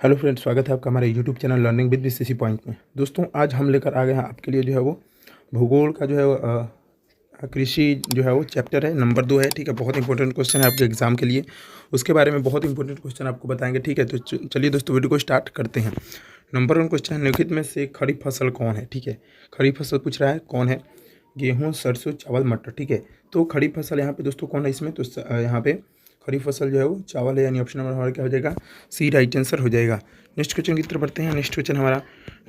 Hello friends, स्वागत है आपका हमारे YouTube channel learning with BCC point में। दोस्तों, आज हम लेकर आ गए हैं आपके लिए जो है वो भूगोल का जो है कृषि जो है वो चैप्टर है, नंबर 2 है। ठीक है, बहुत इंपॉर्टेंट क्वेश्चन है आपके एग्जाम के लिए। उसके बारे में बहुत इंपॉर्टेंट क्वेश्चन आपको बताएंगे। ठीक है, तो चलिए दोस्तों वीडियो को स्टार्ट करते हैं। नंबर 1 क्वेश्चन है, निम्नलिखित में से खरीफ फसल कौन है। ठीक है, खरीफ फसल पूछ रहा है कौन है। गेहूँ, सरसों, चावल, मटर। ठीक है, तो खरीफ फसल यहाँ पे दोस्तों कौन है इसमें, तो यहाँ पे खरीफ फसल जो है वो चावल है, यानी ऑप्शन नंबर हमारा क्या हो जाएगा, सी राइट आंसर हो जाएगा। नेक्स्ट क्वेश्चन की तरफ बढ़ते हैं। नेक्स्ट क्वेश्चन हमारा,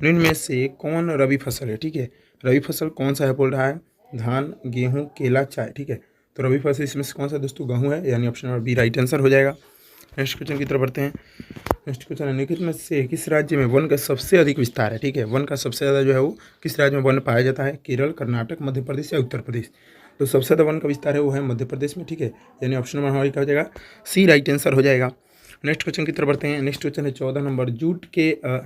निम्न में से कौन रबी फसल है। ठीक है, रबी फसल कौन सा है बोल रहा है, धान, गेहूँ, केला, चाय। ठीक है, तो रबी फसल इसमें से कौन सा दोस्तों, गेहूँ है, यानी option number B right answer हो जाएगा। नेक्स्ट क्वेश्चन की तरफ बढ़ते हैं। नेक्स्ट क्वेश्चन है, निम्नलिखित में से किस राज्य में वन का सबसे अधिक विस्तार है। ठीक है, वन का सबसे ज़्यादा जो है वो किस राज्य में वन पाया जाता है, केरल, कर्नाटक, मध्य प्रदेश या उत्तर प्रदेश। तो सबसे ज़्यादा वन का विस्तार है वो है मध्य प्रदेश में। ठीक है, यानी ऑप्शन नंबर हमारी क्या हो जाएगा, सी राइट आंसर हो जाएगा। नेक्स्ट क्वेश्चन की तरफ बढ़ते हैं। नेक्स्ट क्वेश्चन है 14 नंबर,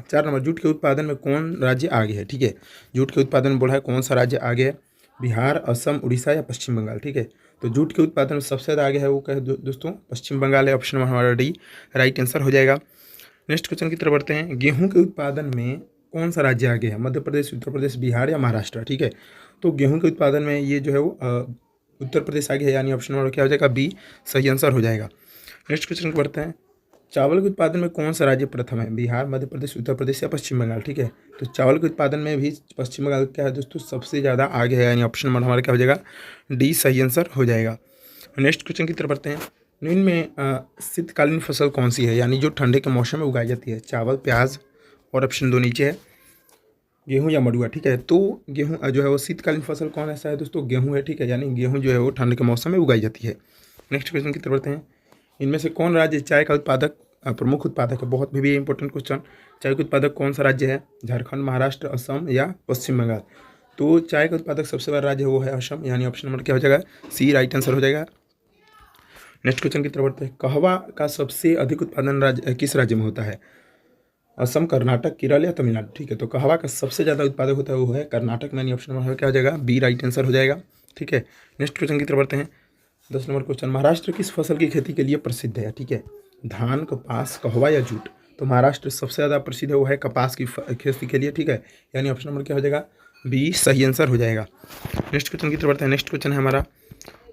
4 नंबर, जूट के उत्पादन में कौन राज्य आगे है। ठीक है, जूट के उत्पादन में बोला है कौन सा राज्य आगे है, बिहार, असम, उड़ीसा या पश्चिम बंगाल। ठीक है, तो जूट के उत्पादन में सबसे ज़्यादा आगे है वो क्या है दोस्तों, पश्चिम बंगाल है। ऑप्शन नंबर हमारा डी राइट आंसर हो जाएगा। नेक्स्ट क्वेश्चन की तरफ बढ़ते हैं। गेहूं के उत्पादन में कौन सा राज्य आगे है, मध्य प्रदेश, उत्तर प्रदेश, बिहार या महाराष्ट्र। ठीक है, तो गेहूं के उत्पादन में ये जो है वो उत्तर प्रदेश आगे है, यानी ऑप्शन नंबर क्या हो जाएगा, बी सही आंसर हो जाएगा। नेक्स्ट क्वेश्चन को बढ़ते हैं। चावल के उत्पादन में कौन सा राज्य प्रथम है, बिहार, मध्य प्रदेश, उत्तर प्रदेश या पश्चिम बंगाल। ठीक है, तो चावल के उत्पादन में भी पश्चिम बंगाल क्या है दोस्तों, सबसे ज़्यादा आगे है, यानी ऑप्शन नंबर हमारा क्या हो जाएगा, डी सही आंसर हो जाएगा। नेक्स्ट क्वेश्चन की तरफ बढ़ते हैं। निम्न में शीतकालीन फसल कौन सी है, यानी जो ठंडे के मौसम में उगाई जाती है, चावल, प्याज और ऑप्शन 2 नीचे है, गेहूं या मड़ुआ। ठीक है, तो गेहूं जो है वो शीतकालीन फसल कौन ऐसा है दोस्तों, गेहूं है। ठीक है, यानी गेहूं जो है वो ठंड के मौसम में उगाई जाती है। नेक्स्ट क्वेश्चन की तरफ बढ़ते हैं। इनमें से कौन राज्य चाय का उत्पादक प्रमुख उत्पादक है, बहुत भी इंपॉर्टेंट क्वेश्चन। चाय के उत्पादक कौन सा राज्य है, झारखंड, महाराष्ट्र, असम या पश्चिम बंगाल। तो चाय का उत्पादक सबसे बड़ा राज्य है वो है असम, यानी ऑप्शन नंबर क्या हो जाएगा, सी राइट आंसर हो जाएगा। नेक्स्ट क्वेश्चन की तरफ बढ़ते हैं। कहवा का सबसे अधिक उत्पादन राज्य किस राज्य में होता है, असम, कर्नाटक, केरल या तमिलनाडु। ठीक है, तो कहवा का सबसे ज़्यादा उत्पादक होता है वो है कर्नाटक, यानी ऑप्शन नंबर क्या हो जाएगा, बी राइट आंसर हो जाएगा। ठीक है, नेक्स्ट क्वेश्चन की तरफ बढ़ते हैं। 10 नंबर क्वेश्चन, महाराष्ट्र किस फसल की खेती के लिए प्रसिद्ध है। ठीक है, धान, कपास, कहवा या जूट। तो महाराष्ट्र सबसे ज़्यादा प्रसिद्ध है वो है कपास की खेती के लिए। ठीक है, यानी ऑप्शन नंबर क्या हो जाएगा, बी सही आंसर हो जाएगा। नेक्स्ट क्वेश्चन की तरफ बढ़ते हैं। नेक्स्ट क्वेश्चन है हमारा,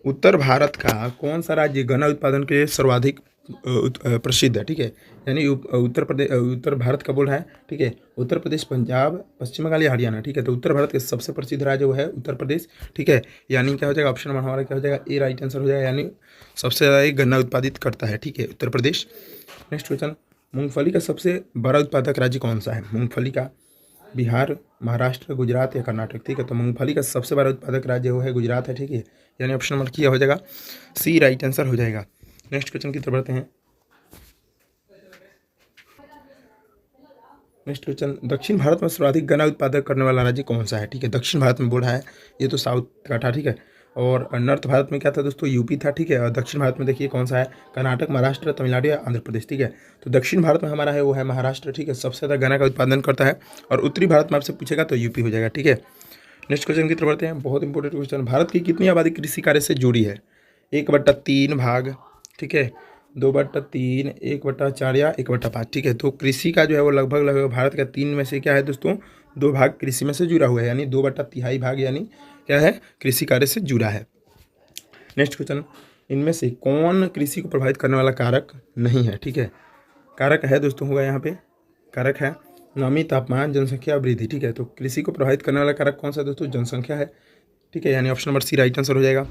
उत्तर भारत का कौन सा राज्य गन्ना उत्पादन के सर्वाधिक प्रसिद्ध है। ठीक है, यानी उत्तर प्रदेश, उत्तर भारत का बोल रहा है। ठीक है, उत्तर प्रदेश, पंजाब, पश्चिम बंगाल या हरियाणा। ठीक है, तो उत्तर भारत के सबसे प्रसिद्ध राज्य वो है उत्तर प्रदेश। ठीक है, यानी क्या हो जाएगा, ऑप्शन नंबर हमारा क्या हो जाएगा, ए राइट आंसर हो जाएगा, यानी सबसे ज़्यादा ये गन्ना उत्पादित करता है। ठीक है, उत्तर प्रदेश। नेक्स्ट क्वेश्चन, मूंगफली का सबसे बड़ा उत्पादक राज्य कौन सा है, मूंगफली का, बिहार, महाराष्ट्र, गुजरात या कर्नाटक। ठीक है, तो मूंगफली का सबसे बड़ा उत्पादक राज्य वो है गुजरात है। ठीक है, यानी ऑप्शन नंबर क्या हो जाएगा, सी राइट आंसर हो जाएगा। नेक्स्ट क्वेश्चन की तरफ बढ़ते हैं। नेक्स्ट क्वेश्चन, दक्षिण भारत में सर्वाधिक गन्ना उत्पादक करने वाला राज्य कौन सा है। ठीक है, दक्षिण भारत में बोल रहा है, ये तो साउथ का था। ठीक है, और नॉर्थ भारत में क्या था दोस्तों, यूपी था। ठीक है, और दक्षिण भारत में देखिए कौन सा है, कर्नाटक, महाराष्ट्र, तमिलनाडु या आंध्र प्रदेश। ठीक है, तो दक्षिण भारत में हमारा है वो है महाराष्ट्र। ठीक है, सबसे ज़्यादा गन्ना का उत्पादन करता है, और उत्तरी भारत में आपसे पूछेगा तो यूपी हो जाएगा। ठीक है, नेक्स्ट क्वेश्चन की तरफ बढ़ते हैं। बहुत इंपॉर्टेंट क्वेश्चन, भारत की कितनी आबादी कृषि कार्य से जुड़ी है, 1/3 भाग। ठीक है, 2/3, 1/4 या 1/5। ठीक है, तो कृषि का जो है वो लगभग लगभग भारत का 3 में से क्या है दोस्तों, 2 भाग कृषि में से जुड़ा हुआ है, यानी 2/3 भाग यानी क्या है, कृषि कार्य से जुड़ा है। नेक्स्ट क्वेश्चन, इनमें से कौन कृषि को प्रभावित करने वाला कारक नहीं है। ठीक है, कारक है दोस्तों, होगा यहाँ पे कारक है नमी, तापमान, जनसंख्या, वृद्धि। ठीक है, तो कृषि को प्रभावित करने वाला कारक कौन सा दोस्तों, जनसंख्या है। ठीक है, यानी option number C right answer हो जाएगा।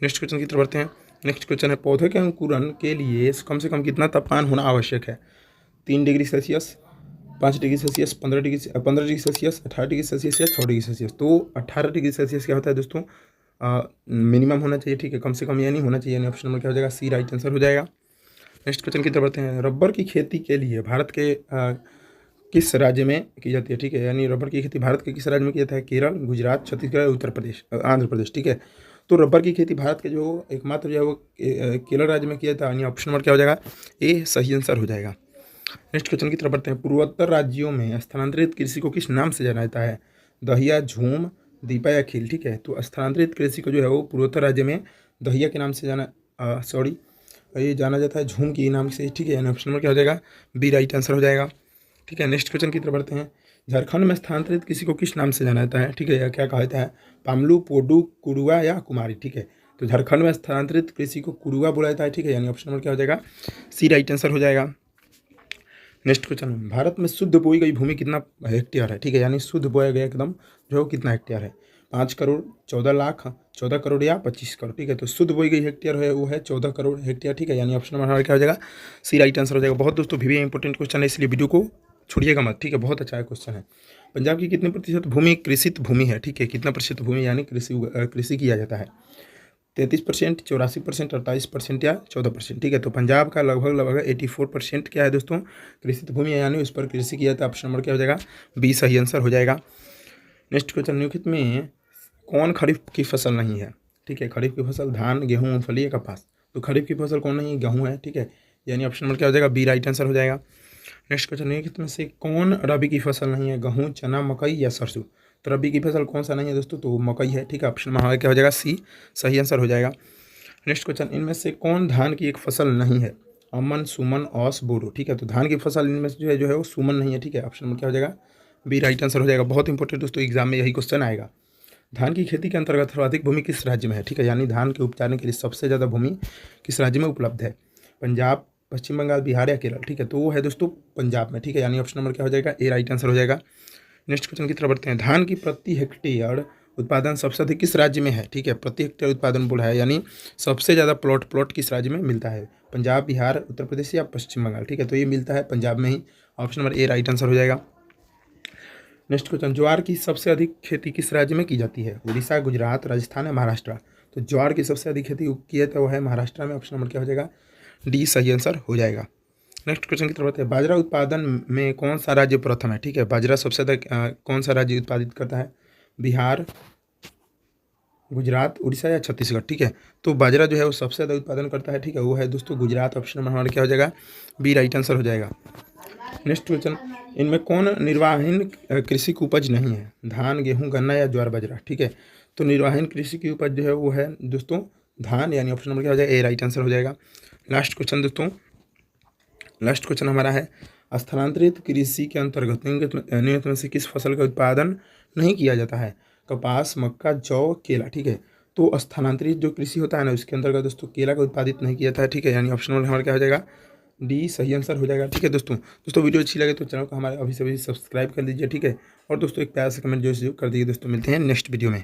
नेक्स्ट क्वेश्चन की तरफ बढ़ते हैं। नेक्स्ट क्वेश्चन है, पौधे के अंकुरन के लिए कम से कम कितना तापमान होना आवश्यक है, 3 degree Celsius, 5 degree Celsius, 15 degree Celsius, 18 degree Celsius या 6 डिग्री सेल्सियस। तो 18 डिग्री सेल्सियस क्या होता है दोस्तों, मिनिमम होना चाहिए। ठीक है, कम से कम यह नहीं होना चाहिए, यानी ऑप्शन नंबर क्या हो जाएगा, सी राइट आंसर हो जाएगा। नेक्स्ट क्वेश्चन की तरफ बढ़ते हैं। रबर की खेती के लिए भारत के किस राज्य में की जाती है। ठीक है, यानी रबर की खेती भारत के किस राज्य में किया जाता है, केरल, गुजरात, छत्तीसगढ़, उत्तर प्रदेश, आंध्र प्रदेश। ठीक है, तो रबर की खेती भारत के जो एकमात्र जो है वो केरल राज्य में किया जाता है, यानी ऑप्शन नंबर क्या हो जाएगा, ए सही आंसर हो जाएगा। नेक्स्ट क्वेश्चन की तरफ बढ़ते हैं। पूर्वोत्तर राज्यों में स्थानांतरित कृषि को किस नाम से जाना जाता है, दहिया, झूम, दीपा या खील। ठीक है, तो स्थानांतरित कृषि को जो है वो पूर्वोत्तर राज्य में दहिया के नाम से जाना, सॉरी, ये जाना जाता है झूम की नाम से, ठीक है, यानी ऑप्शन नंबर क्या हो जाएगा, बी राइट आंसर हो जाएगा। ठीक है, नेक्स्ट क्वेश्चन की तरफ बढ़ते हैं। झारखंड में स्थानांतरित किसी को किस नाम से जाना जाता है, ठीक है, या क्या कहा जाता है, पामलू, पोडू, कुरुआ या कुमारी। ठीक है, तो झारखंड में स्थानांतरित कृषि को कुरुआ बोला जाता है। ठीक है, यानी ऑप्शन नंबर क्या हो जाएगा, सी राइट आंसर हो जाएगा। नेक्स्ट क्वेश्चन, भारत में शुद्ध बोई गई भूमि कितना हेक्टेयर है, ठीक है, यानी शुद्ध बोया गया एकदम जो है वो कितना हेक्टेयर है, 5 करोड़, 14 लाख, 14 करोड़ या 25 करोड़। ठीक है, तो शुद्ध बोई गई हेक्टेयर है वो है 14 करोड़ हेक्टेयर। ठीक है, यानी ऑप्शन नंबर हमारा क्या हो जाएगा, सी राइट आंसर हो जाएगा। बहुत दोस्तों भी इंपॉर्टेंट क्वेश्चन है, इसलिए वीडियो को छोड़िएगा मत। ठीक है, बहुत अच्छा क्वेश्चन है। पंजाब की कितने प्रतिशत भूमि कृषित भूमि है, ठीक है, कितना प्रतिशत भूमि यानी कृषि किया जाता है, 33%, 84%, 48% या 14%। ठीक है, तो पंजाब का लगभग 84% क्या है दोस्तों, कृषित भूमि है, यानी उस पर कृषि किया जाता है। ऑप्शन नंबर क्या हो जाएगा, बी सही आंसर हो जाएगा। नेक्स्ट क्वेश्चन, निम्नलिखित में कौन खरीफ की फसल नहीं है, ठीक है, खरीफ की फसल धान, गेहूँ, मूंगफली या कपास। तो खरीफ की फसल कौन नहीं है, गेहूँ है। ठीक है, यानी ऑप्शन नंबर क्या हो जाएगा, बी राइट आंसर हो जाएगा। नेक्स्ट क्वेश्चन, निम्नलिखित में से कौन रबी की फसल नहीं है, गेहूँ, चना, मकई या सरसों। तो रबी की फसल कौन सा नहीं है दोस्तों, तो मकई है। ठीक है, ऑप्शन में हमारा क्या हो जाएगा, सी सही आंसर हो जाएगा। नेक्स्ट क्वेश्चन, इनमें से कौन धान की एक फसल नहीं है, अमन, सुमन, औस, बोरो। ठीक है, तो धान की फसल इनमें से जो है वो सुमन नहीं है। ठीक है, ऑप्शन में क्या हो जाएगा, बी राइट आंसर हो जाएगा। बहुत इंपॉर्टेंट दोस्तों, एग्जाम में यही क्वेश्चन आएगा। धान की खेती के अंतर्गत सर्वाधिक भूमि किस राज्य में है, ठीक है, यानी धान के उपजाने के लिए सबसे ज़्यादा भूमि किस राज्य में उपलब्ध है, पंजाब, पश्चिम बंगाल, बिहार या केरल। ठीक है, तो वो है दोस्तों पंजाब में। ठीक है, यानी ऑप्शन नंबर क्या हो जाएगा, ए राइट आंसर हो जाएगा। नेक्स्ट क्वेश्चन की तरफ बढ़ते हैं। धान की प्रति हेक्टेयर उत्पादन सबसे अधिक किस राज्य में है, ठीक है, प्रति हेक्टेयर उत्पादन बोला है, यानी सबसे ज़्यादा प्लॉट किस राज्य में मिलता है, पंजाब, बिहार, उत्तर प्रदेश या पश्चिम बंगाल। ठीक है, तो ये मिलता है पंजाब में ही। Option number A right answer हो जाएगा। नेक्स्ट क्वेश्चन, ज्वार की सबसे अधिक खेती किस राज्य में की जाती है, उड़ीसा, गुजरात, राजस्थान या महाराष्ट्र। तो ज्वार की सबसे अधिक खेती की है तो वो है महाराष्ट्र में। ऑप्शन नंबर क्या हो जाएगा, डी सही आंसर हो जाएगा। नेक्स्ट क्वेश्चन की तरफ आते हैं। बाजरा उत्पादन में कौन सा राज्य प्रथम है, ठीक है, बाजरा सबसे ज़्यादा कौन सा राज्य उत्पादित करता है, बिहार, गुजरात, उड़ीसा या छत्तीसगढ़। ठीक है, तो बाजरा जो है वो सबसे ज़्यादा उत्पादन करता है। ठीक है, वो है दोस्तों गुजरात। ऑप्शन नंबर हमारा क्या हो जाएगा, बी राइट आंसर हो जाएगा। नेक्स्ट क्वेश्चन, इनमें कौन निर्वाहन कृषि की उपज नहीं है, धान, गेहूं, गन्ना या ज्वार बाजरा। ठीक है, तो निर्वाहन कृषि की उपज जो है वो है दोस्तों धान, यानी ऑप्शन नंबर क्या हो जाएगा, ए राइट आंसर हो जाएगा। लास्ट क्वेश्चन दोस्तों, लास्ट क्वेश्चन हमारा है, स्थानांतरित कृषि के अंतर्गत निम्नलिखित में से किस फसल का उत्पादन नहीं किया जाता है, कपास, मक्का, जौ, केला। ठीक है, तो स्थानांतरित जो कृषि होता है ना उसके अंतर्गत दोस्तों केला का उत्पादित नहीं किया जाता है। ठीक है, यानी ऑप्शन नंबर हमारा क्या हो जाएगा, डी सही आंसर हो जाएगा। ठीक है दोस्तों वीडियो अच्छी लगे तो चैनल को हमारे अभी से अभी सब्सक्राइब कर लीजिए। ठीक है, और दोस्तों एक प्यार से कमेंट जो कर दीजिए दोस्तों। मिलते हैं नेक्स्ट वीडियो में।